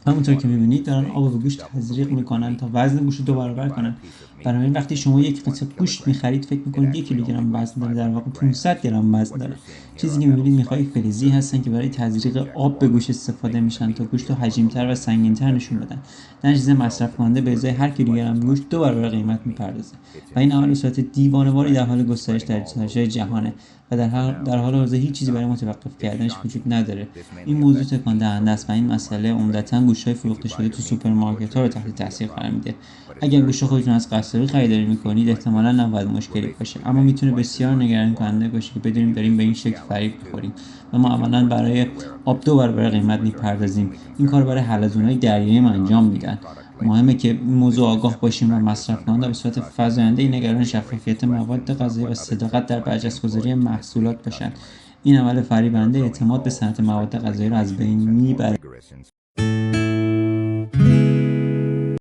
همونطور که می‌بینید دارن آب به گوشت تزریق میکنن تا وزن گوشت رو 2 برابر کنن. بنابراین وقتی شما یک قطعه گوشت می‌خرید فکر می‌کنید 1 کیلوگرم وزن داره، در واقع 500 گرم وزن داره. چیزی که می‌بینید میخ‌های فلزی هستن که برای تزریق آب به گوشت استفاده میشن تا گوشت رو حجیم‌تر و سنگین‌تر نشون بدن. در نتیجه مصرف کننده به ازای هر کیلوگرم گوشت 2 برابر قیمت می‌پردازه و این عمل به صورت دیوانه‌واری در حال گسترش در سراسر جهانه و در حال حاضر هیچ چیزی برای متوقف کردنش وجود نداره. این موضوع تکان دهنده است و این مسئله عمدتاً گوشت‌های فروخته شده تو سوپرمارکت‌ها رو تحت تاثیر قرار میده. اگر گوشت خودتون از قصابی خریداری میکنید احتمالاً نباید مشکلی باشه، اما میتونه بسیار نگران کننده باشه که بدونیم داریم به این شکل فریب میخوریم و ما عملاً برای آب 2 برابر قیمت میپردازیم. این کار برای حلزون‌های دریایی انجام میدن. مهمه که این موضوع آگاه باشیم و مصرف کننده به صورت فزاینده نگران شفافیت مواد غذایی و صداقت در برچسب‌گذاری محصولات باشن. این عمل فریبنده اعتماد به صنعت مواد غذایی رو از بین میبره.